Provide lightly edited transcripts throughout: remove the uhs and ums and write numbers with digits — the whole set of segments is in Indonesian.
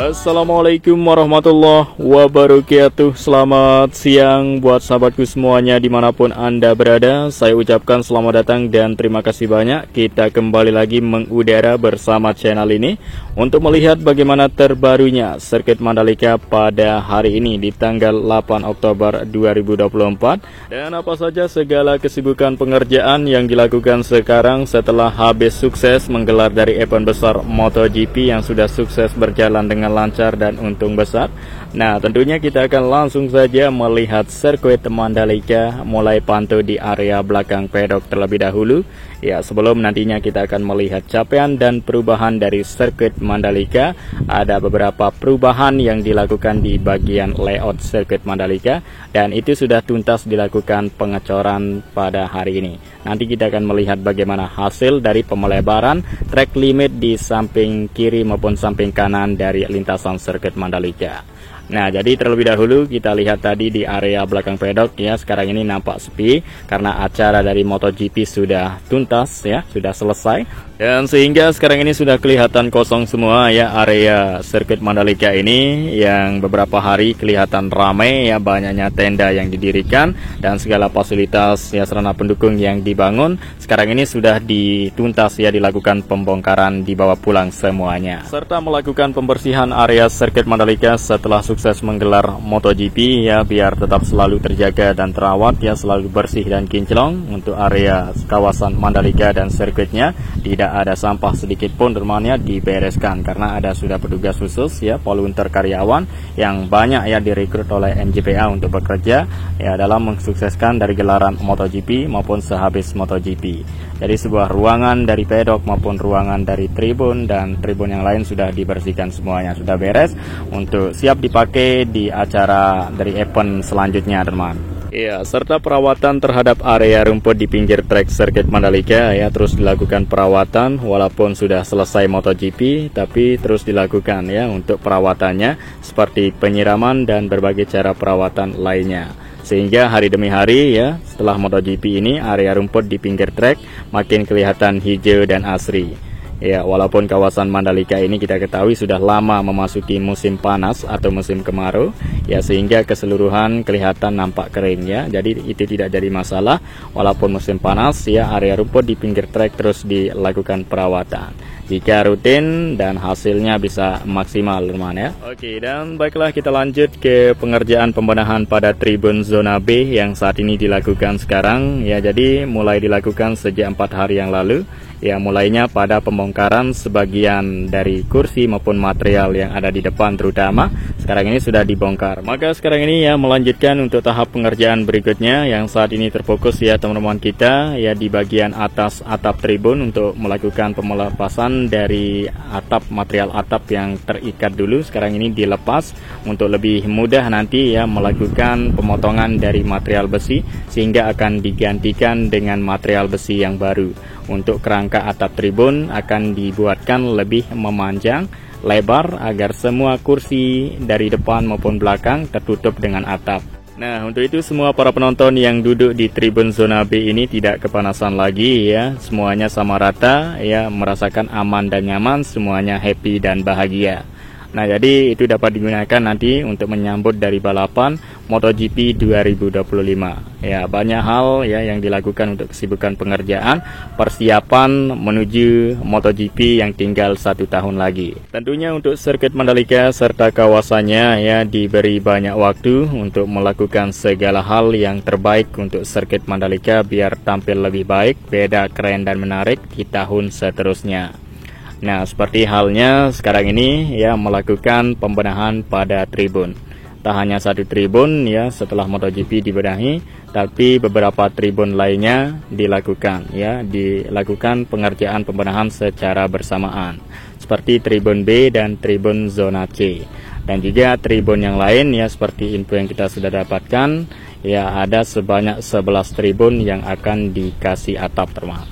Assalamualaikum warahmatullahi wabarakatuh. Selamat siang buat sahabatku semuanya dimanapun Anda berada. Saya ucapkan selamat datang dan terima kasih banyak. Kita kembali lagi mengudara bersama channel ini untuk melihat bagaimana terbarunya sirkuit Mandalika pada hari ini di tanggal 8 Oktober 2024. Dan apa saja segala kesibukan pengerjaan yang dilakukan sekarang setelah habis sukses menggelar dari event besar MotoGP yang sudah sukses berjalan dengan lancar dan untung besar. Nah, tentunya kita akan langsung saja melihat sirkuit Mandalika mulai pantau di area belakang pedok terlebih dahulu. Ya, sebelum nantinya kita akan melihat capaian dan perubahan dari sirkuit Mandalika. Ada beberapa perubahan yang dilakukan di bagian layout sirkuit Mandalika dan itu sudah tuntas dilakukan pengecoran pada hari ini. Nanti kita akan melihat bagaimana hasil dari pemelebaran track limit di samping kiri maupun samping kanan dari lintasan sirkuit Mandalika. Nah, jadi terlebih dahulu kita lihat tadi di area belakang pedok ya, sekarang ini nampak sepi karena acara dari MotoGP sudah tuntas ya, sudah selesai. Dan sehingga sekarang ini sudah kelihatan kosong semua ya area sirkuit Mandalika ini, yang beberapa hari kelihatan ramai ya, banyaknya tenda yang didirikan dan segala fasilitas ya sarana pendukung yang dibangun. Sekarang ini sudah dituntas ya, dilakukan pembongkaran, dibawa pulang semuanya. Serta melakukan pembersihan area sirkuit Mandalika setelah sukses menggelar MotoGP ya, biar tetap selalu terjaga dan terawat ya, selalu bersih dan kinclong untuk area kawasan Mandalika dan sirkuitnya. Tidak ada sampah sedikit pun temannya dibereskan karena ada sudah petugas khusus ya, volunteer karyawan yang banyak ya direkrut oleh MGPA untuk bekerja ya dalam mensukseskan dari gelaran MotoGP maupun sehabis MotoGP. Jadi sebuah ruangan dari pedok maupun ruangan dari tribun dan tribun yang lain sudah dibersihkan semuanya, sudah beres untuk siap dipakai di acara dari event selanjutnya, teman. Ya, serta perawatan terhadap area rumput di pinggir trek sirkuit Mandalika ya terus dilakukan perawatan, walaupun sudah selesai MotoGP tapi terus dilakukan ya untuk perawatannya seperti penyiraman dan berbagai cara perawatan lainnya. Sehingga hari demi hari ya setelah MotoGP ini area rumput di pinggir trek makin kelihatan hijau dan asri. Ya, walaupun kawasan Mandalika ini kita ketahui sudah lama memasuki musim panas atau musim kemarau ya, sehingga keseluruhan kelihatan nampak kering ya. Jadi itu tidak jadi masalah walaupun musim panas ya, area rumput di pinggir trek terus dilakukan perawatan jika rutin dan hasilnya bisa maksimal, teman ya. Oke, dan baiklah kita lanjut ke pengerjaan pembenahan pada tribun zona B yang saat ini dilakukan sekarang ya. Jadi mulai dilakukan sejak 4 hari yang lalu. Ya, mulainya pada pembongkaran sebagian dari kursi maupun material yang ada di depan terutama. Sekarang ini sudah dibongkar. Maka sekarang ini ya melanjutkan untuk tahap pengerjaan berikutnya yang saat ini terfokus ya teman-teman kita ya di bagian atas atap tribun untuk melakukan pemelepasan dari atap, material atap yang terikat dulu. Sekarang ini dilepas untuk lebih mudah nanti ya melakukan pemotongan dari material besi sehingga akan digantikan dengan material besi yang baru. Untuk kerangka atap tribun akan dibuatkan lebih memanjang lebar agar semua kursi dari depan maupun belakang tertutup dengan atap. Nah, untuk itu semua para penonton yang duduk di tribun zona B ini tidak kepanasan lagi ya. Semuanya sama rata ya, merasakan aman dan nyaman, semuanya happy dan bahagia. Nah, jadi itu dapat digunakan nanti untuk menyambut dari balapan MotoGP 2025. Ya, banyak hal ya yang dilakukan untuk kesibukan pengerjaan persiapan menuju MotoGP yang tinggal 1 tahun lagi. Tentunya untuk sirkuit Mandalika serta kawasannya ya diberi banyak waktu untuk melakukan segala hal yang terbaik untuk sirkuit Mandalika biar tampil lebih baik, beda, keren dan menarik di tahun seterusnya. Nah, seperti halnya sekarang ini ya melakukan pembenahan pada tribun. Tak hanya satu tribun ya setelah MotoGP dibenahi, tapi beberapa tribun lainnya dilakukan ya, dilakukan pengerjaan pembenahan secara bersamaan. Seperti tribun B dan tribun zona C. Dan juga tribun yang lain ya seperti info yang kita sudah dapatkan ya, ada sebanyak 11 tribun yang akan dikasih atap, teman.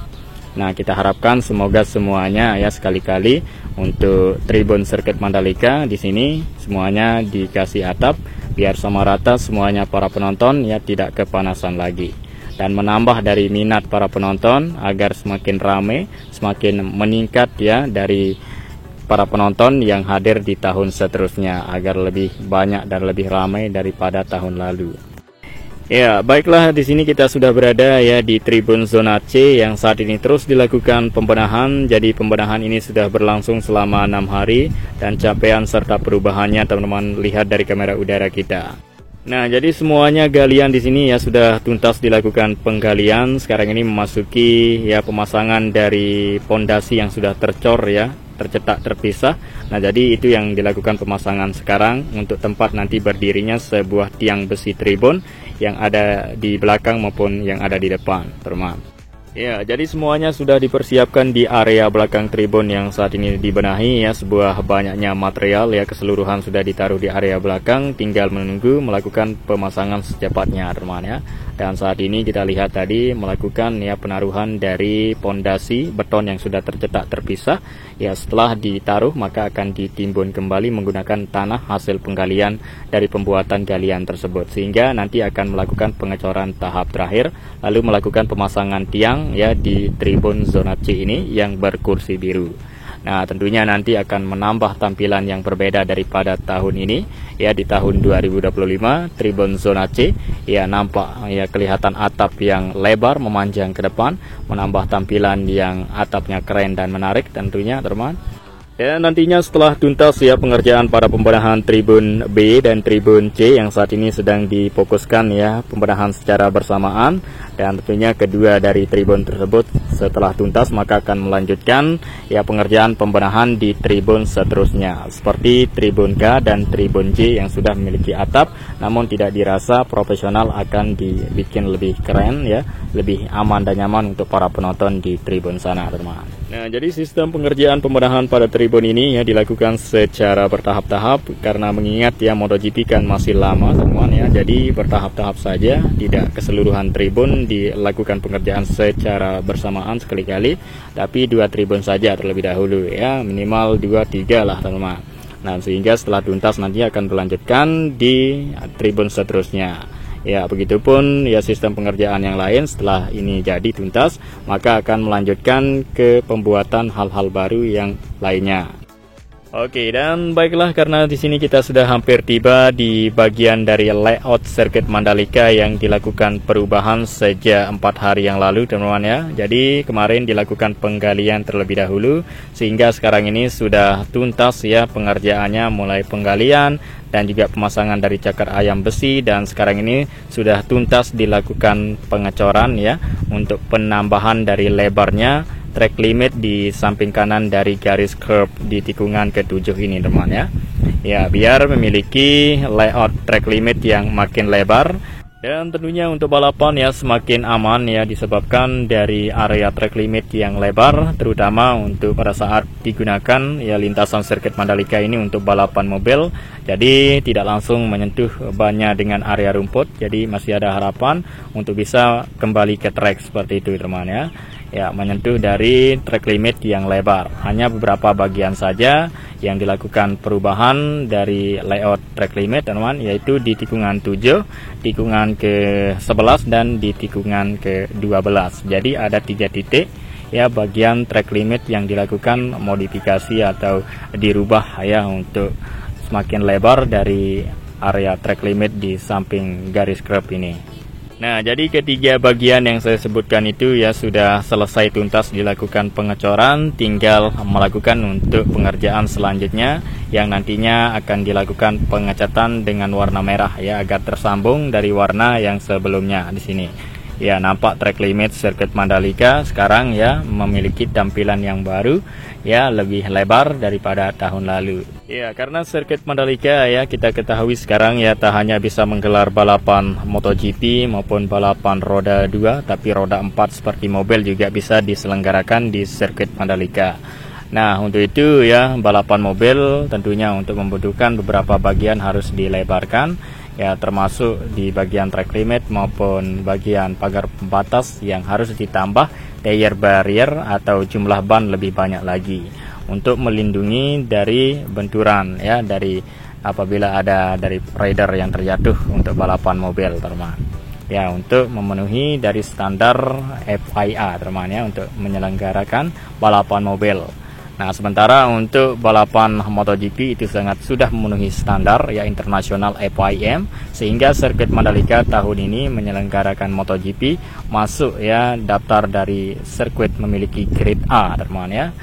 Nah, kita harapkan semoga semuanya ya sekali-kali untuk tribun sirkuit Mandalika di sini semuanya dikasih atap biar sama rata semuanya para penonton ya, tidak kepanasan lagi. Dan menambah dari minat para penonton agar semakin ramai, semakin meningkat ya dari para penonton yang hadir di tahun seterusnya agar lebih banyak dan lebih ramai daripada tahun lalu. Ya, baiklah, di sini kita sudah berada ya di Tribun Zona C yang saat ini terus dilakukan pembenahan. Jadi pembenahan ini sudah berlangsung selama 6 hari dan capaian serta perubahannya teman-teman lihat dari kamera udara kita. Nah, jadi semuanya galian di sini ya sudah tuntas dilakukan penggalian. Sekarang ini memasuki ya pemasangan dari pondasi yang sudah tercor ya, tercetak terpisah. Nah, jadi itu yang dilakukan pemasangan sekarang untuk tempat nanti berdirinya sebuah tiang besi tribun yang ada di belakang maupun yang ada di depan, teman. Ya, jadi semuanya sudah dipersiapkan di area belakang tribun yang saat ini dibenahi ya, sebuah banyaknya material ya keseluruhan sudah ditaruh di area belakang, tinggal menunggu melakukan pemasangan secepatnya, teman ya. Dan saat ini kita lihat tadi melakukan ya penaruhan dari pondasi beton yang sudah tercetak terpisah. Ya, setelah ditaruh maka akan ditimbun kembali menggunakan tanah hasil penggalian dari pembuatan galian tersebut, sehingga nanti akan melakukan pengecoran tahap terakhir lalu melakukan pemasangan tiang ya di Tribun Zona C ini yang berkursi biru. Nah, tentunya nanti akan menambah tampilan yang berbeda daripada tahun ini ya. Di tahun 2025 Tribun Zona C ya nampak ya kelihatan atap yang lebar memanjang ke depan, menambah tampilan yang atapnya keren dan menarik tentunya, teman. Ya, nantinya setelah tuntas ya pengerjaan pada pembenahan Tribun B dan Tribun C yang saat ini sedang difokuskan ya pembenahan secara bersamaan, dan tentunya kedua dari tribun tersebut setelah tuntas maka akan melanjutkan ya pengerjaan pembenahan di tribun seterusnya seperti Tribun K dan Tribun J yang sudah memiliki atap namun tidak dirasa profesional, akan dibikin lebih keren ya, lebih aman dan nyaman untuk para penonton di tribun sana, teman. Nah, jadi sistem pengerjaan pembenahan pada tribun ini ya dilakukan secara bertahap-tahap karena mengingat ya MotoGP kan masih lama, teman ya. Jadi bertahap-tahap saja, tidak keseluruhan tribun dilakukan pengerjaan secara bersamaan sekali-kali, tapi 2 tribun saja terlebih dahulu ya, minimal 2-3 lah, teman. Nah, sehingga setelah tuntas nanti akan berlanjutkan di tribun seterusnya. Ya, begitupun ya sistem pengerjaan yang lain setelah ini jadi tuntas, maka akan melanjutkan ke pembuatan hal-hal baru yang lainnya. Oke, dan baiklah, karena di sini kita sudah hampir tiba di bagian dari layout sirkuit Mandalika yang dilakukan perubahan sejak 4 hari yang lalu, teman-teman ya. Jadi kemarin dilakukan penggalian terlebih dahulu sehingga sekarang ini sudah tuntas ya pengerjaannya, mulai penggalian dan juga pemasangan dari cakar ayam besi, dan sekarang ini sudah tuntas dilakukan pengecoran ya untuk penambahan dari lebarnya track limit di samping kanan dari garis curb di tikungan ke-7 ini, teman ya. Ya, biar memiliki layout track limit yang makin lebar dan tentunya untuk balapan ya semakin aman ya, disebabkan dari area track limit yang lebar terutama untuk pada saat digunakan ya lintasan sirkuit Mandalika ini untuk balapan mobil. Jadi tidak langsung menyentuh bannya dengan area rumput, jadi masih ada harapan untuk bisa kembali ke track seperti itu, teman ya. Ya, menyentuh dari track limit yang lebar. Hanya beberapa bagian saja yang dilakukan perubahan dari layout track limit, teman, yaitu di tikungan 7, tikungan ke-11 dan di tikungan ke-12. Jadi ada 3 titik ya bagian track limit yang dilakukan modifikasi atau dirubah ya untuk semakin lebar dari area track limit di samping garis curb ini. Nah, jadi ketiga bagian yang saya sebutkan itu ya sudah selesai tuntas dilakukan pengecoran, tinggal melakukan untuk pengerjaan selanjutnya yang nantinya akan dilakukan pengecatan dengan warna merah ya agar tersambung dari warna yang sebelumnya di sini. Ya, nampak track limit sirkuit Mandalika sekarang ya memiliki tampilan yang baru ya, lebih lebar daripada tahun lalu. Ya, karena sirkuit Mandalika ya kita ketahui sekarang ya tak hanya bisa menggelar balapan MotoGP maupun balapan roda 2, tapi roda 4 seperti mobil juga bisa diselenggarakan di sirkuit Mandalika. Nah, untuk itu ya balapan mobil tentunya untuk membutuhkan beberapa bagian harus dilebarkan ya, termasuk di bagian track limit maupun bagian pagar pembatas yang harus ditambah tire barrier atau jumlah ban lebih banyak lagi untuk melindungi dari benturan ya, dari apabila ada dari rider yang terjatuh untuk balapan mobil, teman ya, untuk memenuhi dari standar FIA, teman ya, untuk menyelenggarakan balapan mobil. Nah, sementara untuk balapan MotoGP itu sudah memenuhi standar ya internasional FIM, sehingga sirkuit Mandalika tahun ini menyelenggarakan MotoGP masuk ya daftar dari sirkuit memiliki grade A, teman ya.